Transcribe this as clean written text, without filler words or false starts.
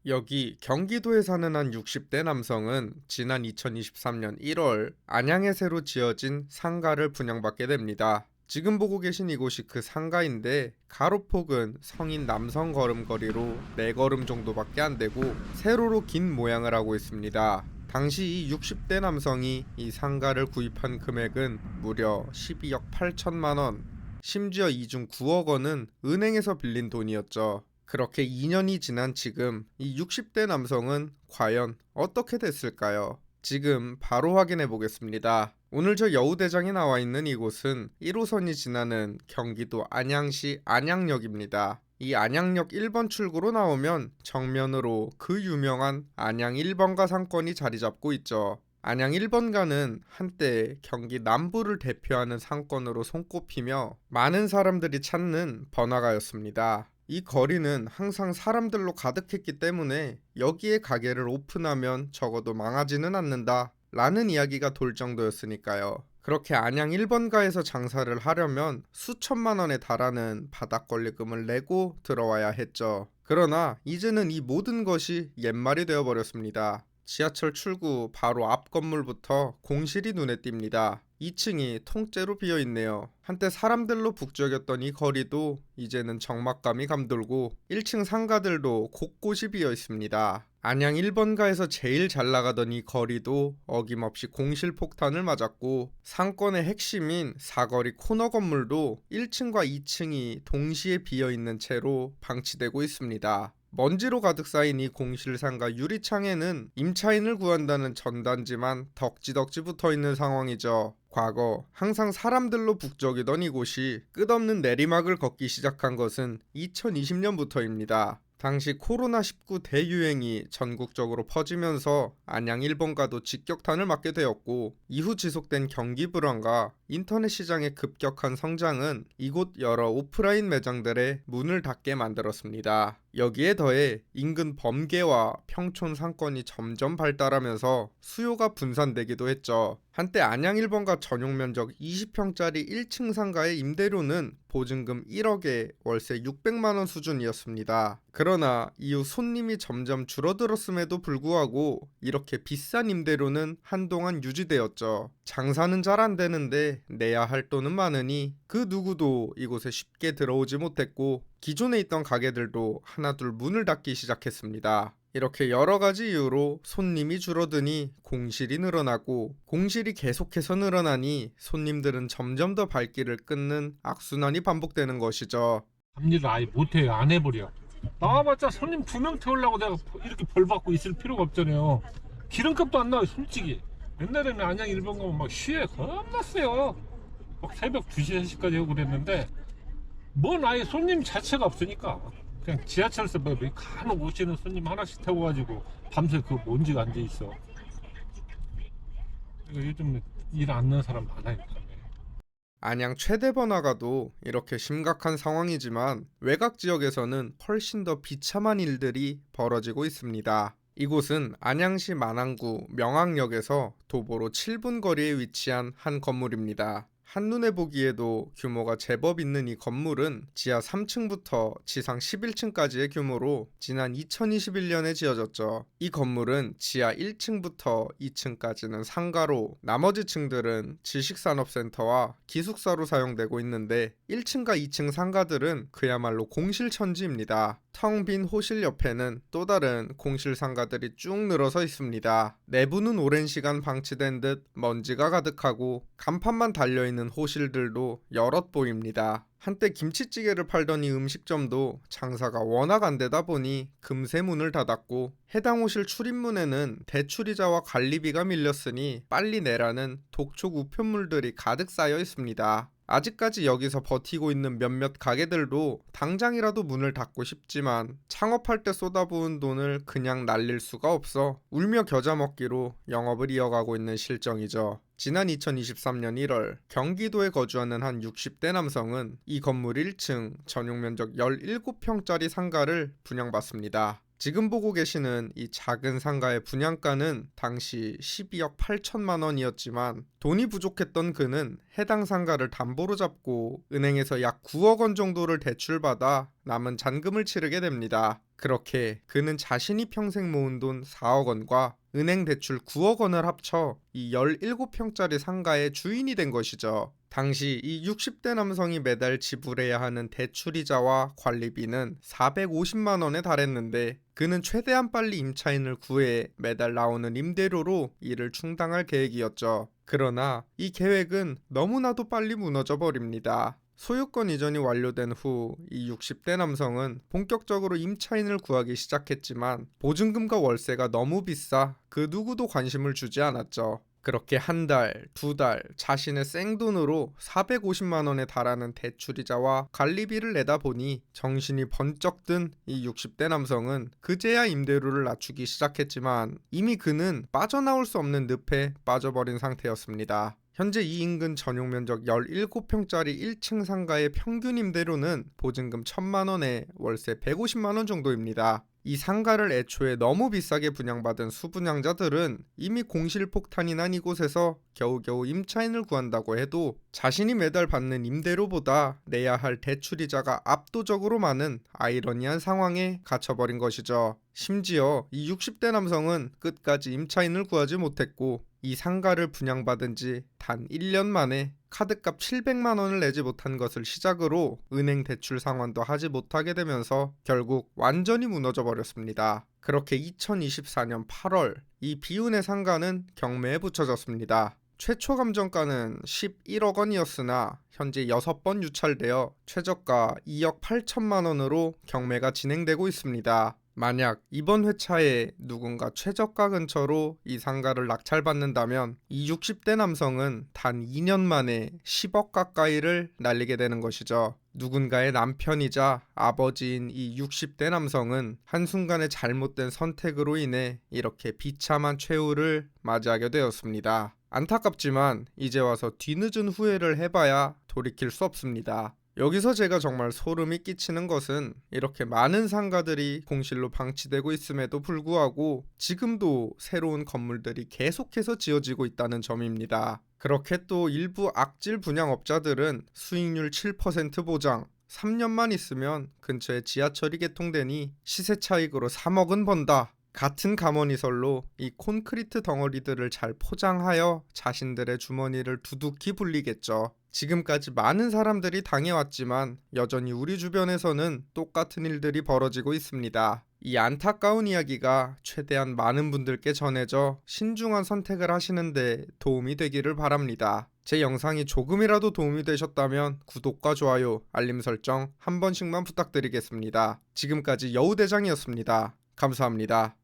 여기 경기도에 사는 한 60대 남성은 지난 2023년 1월 안양에 새로 지어진 상가를 분양받게 됩니다. 지금 보고 계신 이곳이 그 상가인데 가로폭은 성인 남성 걸음거리로 4걸음 정도밖에 안 되고 세로로 긴 모양을 하고 있습니다. 당시 이 60대 남성이 이 상가를 구입한 금액은 무려 12억 8천만 원, 심지어 이 중 9억 원은 은행에서 빌린 돈이었죠. 그렇게 2년이 지난 지금 이 60대 남성은 과연 어떻게 됐을까요? 지금 바로 확인해 보겠습니다. 오늘 저 여우대장이 나와 있는 이곳은 1호선이 지나는 경기도 안양시 안양역입니다. 이 안양역 1번 출구로 나오면 정면으로 그 유명한 안양 1번가 상권이 자리 잡고 있죠. 안양 1번가는 한때 경기 남부를 대표하는 상권으로 손꼽히며 많은 사람들이 찾는 번화가였습니다. 이 거리는 항상 사람들로 가득했기 때문에 여기에 가게를 오픈하면 적어도 망하지는 않는다 라는 이야기가 돌 정도였으니까요. 그렇게 안양 1번가에서 장사를 하려면 수천만 원에 달하는 바닥 권리금을 내고 들어와야 했죠. 그러나 이제는 이 모든 것이 옛말이 되어버렸습니다. 지하철 출구 바로 앞 건물부터 공실이 눈에 띕니다. 2층이 통째로 비어있네요. 한때 사람들로 북적였던 이 거리도 이제는 적막감이 감돌고 1층 상가들도 곳곳이 비어있습니다. 안양 1번가에서 제일 잘 나가던 이 거리도 어김없이 공실 폭탄을 맞았고 상권의 핵심인 사거리 코너 건물도 1층과 2층이 동시에 비어있는 채로 방치되고 있습니다. 먼지로 가득 쌓인 이 공실상가 유리창에는 임차인을 구한다는 전단지만 덕지덕지 붙어있는 상황이죠. 과거 항상 사람들로 북적이던 이곳이 끝없는 내리막을 걷기 시작한 것은 2020년부터입니다. 당시 코로나19 대유행이 전국적으로 퍼지면서 안양 1번가도 직격탄을 맞게 되었고 이후 지속된 경기 불황과 인터넷 시장의 급격한 성장은 이곳 여러 오프라인 매장들의 문을 닫게 만들었습니다. 여기에 더해 인근 범계와 평촌 상권이 점점 발달하면서 수요가 분산되기도 했죠. 한때 안양 1번가 전용 면적 20평짜리 1층 상가의 임대료는 보증금 1억에 월세 600만 원 수준이었습니다. 그러나 이후 손님이 점점 줄어들었음에도 불구하고 이렇게 비싼 임대료는 한동안 유지되었죠. 장사는 잘 안 되는데 내야 할 돈은 많으니 그 누구도 이곳에 쉽게 들어오지 못했고 기존에 있던 가게들도 하나둘 문을 닫기 시작했습니다. 이렇게 여러 가지 이유로 손님이 줄어드니 공실이 늘어나고 공실이 계속해서 늘어나니 손님들은 점점 더 발길을 끊는 악순환이 반복되는 것이죠. 잡일을 아예 못해요. 안 해버려. 나와봤자 손님 2명 태우려고 내가 이렇게 벌 받고 있을 필요가 없잖아요. 기름값도 안 나와요, 솔직히. 옛날에는 안양 1번 가면 막 쉬에 겁났어요. 막 새벽 2시, 3시까지 하고 그랬는데 뭔 아예 손님 자체가 없으니까 그냥 지하철에서 뭐 간혹 오시는 손님 하나씩 태워가지고 밤새 그 먼지가 앉아있어. 그러니까 요즘 일 안 나는 사람 많아요. 안양 최대 번화가도 이렇게 심각한 상황이지만 외곽 지역에서는 훨씬 더 비참한 일들이 벌어지고 있습니다. 이곳은 안양시 만안구 명학역에서 도보로 7분 거리에 위치한 한 건물입니다. 한눈에 보기에도 규모가 제법 있는 이 건물은 지하 3층부터 지상 11층까지의 규모로 지난 2021년에 지어졌죠. 이 건물은 지하 1층부터 2층까지는 상가로 나머지 층들은 지식산업센터와 기숙사로 사용되고 있는데 1층과 2층 상가들은 그야말로 공실천지입니다. 텅 빈 호실 옆에는 또 다른 공실 상가들이 쭉 늘어서 있습니다. 내부는 오랜 시간 방치된 듯 먼지가 가득하고 간판만 달려있는 호실들도 여럿 보입니다. 한때 김치찌개를 팔던 이 음식점도 장사가 워낙 안 되다 보니 금세 문을 닫았고 해당 호실 출입문에는 대출이자와 관리비가 밀렸으니 빨리 내라는 독촉 우편물들이 가득 쌓여 있습니다. 아직까지 여기서 버티고 있는 몇몇 가게들도 당장이라도 문을 닫고 싶지만 창업할 때 쏟아부은 돈을 그냥 날릴 수가 없어 울며 겨자 먹기로 영업을 이어가고 있는 실정이죠. 지난 2023년 1월 경기도에 거주하는 한 60대 남성은 이 건물 1층 전용 면적 17평짜리 상가를 분양받습니다. 지금 보고 계시는 이 작은 상가의 분양가는 당시 12억 8천만 원이었지만 돈이 부족했던 그는 해당 상가를 담보로 잡고 은행에서 약 9억 원 정도를 대출받아 남은 잔금을 치르게 됩니다. 그렇게 그는 자신이 평생 모은 돈 4억 원과 은행 대출 9억 원을 합쳐 이 17평짜리 상가의 주인이 된 것이죠. 당시 이 60대 남성이 매달 지불해야 하는 대출이자와 관리비는 450만 원에 달했는데 그는 최대한 빨리 임차인을 구해 매달 나오는 임대료로 이를 충당할 계획이었죠. 그러나 이 계획은 너무나도 빨리 무너져 버립니다. 소유권 이전이 완료된 후 이 60대 남성은 본격적으로 임차인을 구하기 시작했지만 보증금과 월세가 너무 비싸 그 누구도 관심을 주지 않았죠. 그렇게 한 달, 두 달 자신의 생돈으로 450만 원에 달하는 대출이자와 관리비를 내다 보니 정신이 번쩍 든 이 60대 남성은 그제야 임대료를 낮추기 시작했지만 이미 그는 빠져나올 수 없는 늪에 빠져버린 상태였습니다. 현재 이 인근 전용 면적 17평짜리 1층 상가의 평균 임대료는 보증금 1,000만 원에 월세 150만 원 정도입니다. 이 상가를 애초에 너무 비싸게 분양받은 수분양자들은 이미 공실폭탄이 난 이곳에서 겨우겨우 임차인을 구한다고 해도 자신이 매달 받는 임대료보다 내야 할 대출이자가 압도적으로 많은 아이러니한 상황에 갇혀버린 것이죠. 심지어 이 60대 남성은 끝까지 임차인을 구하지 못했고 이 상가를 분양받은 지 단 1년 만에 카드값 700만 원을 내지 못한 것을 시작으로 은행 대출 상환도 하지 못하게 되면서 결국 완전히 무너져 버렸습니다. 그렇게 2024년 8월 이 비운의 상가는 경매에 붙여졌습니다. 최초 감정가는 11억 원이었으나 현재 6번 유찰되어 최저가 2억 8천만 원으로 경매가 진행되고 있습니다. 만약 이번 회차에 누군가 최저가 근처로 이 상가를 낙찰받는다면 이 60대 남성은 단 2년 만에 10억 가까이를 날리게 되는 것이죠. 누군가의 남편이자 아버지인 이 60대 남성은 한순간의 잘못된 선택으로 인해 이렇게 비참한 최후를 맞이하게 되었습니다. 안타깝지만 이제 와서 뒤늦은 후회를 해봐야 돌이킬 수 없습니다. 여기서 제가 정말 소름이 끼치는 것은 이렇게 많은 상가들이 공실로 방치되고 있음에도 불구하고 지금도 새로운 건물들이 계속해서 지어지고 있다는 점입니다. 그렇게 또 일부 악질 분양업자들은 수익률 7% 보장, 3년만 있으면 근처에 지하철이 개통되니 시세 차익으로 3억은 번다. 같은 감언이설로 이 콘크리트 덩어리들을 잘 포장하여 자신들의 주머니를 두둑히 불리겠죠. 지금까지 많은 사람들이 당해왔지만 여전히 우리 주변에서는 똑같은 일들이 벌어지고 있습니다. 이 안타까운 이야기가 최대한 많은 분들께 전해져 신중한 선택을 하시는데 도움이 되기를 바랍니다. 제 영상이 조금이라도 도움이 되셨다면 구독과 좋아요, 알림 설정 한 번씩만 부탁드리겠습니다. 지금까지 여우대장이었습니다. 감사합니다.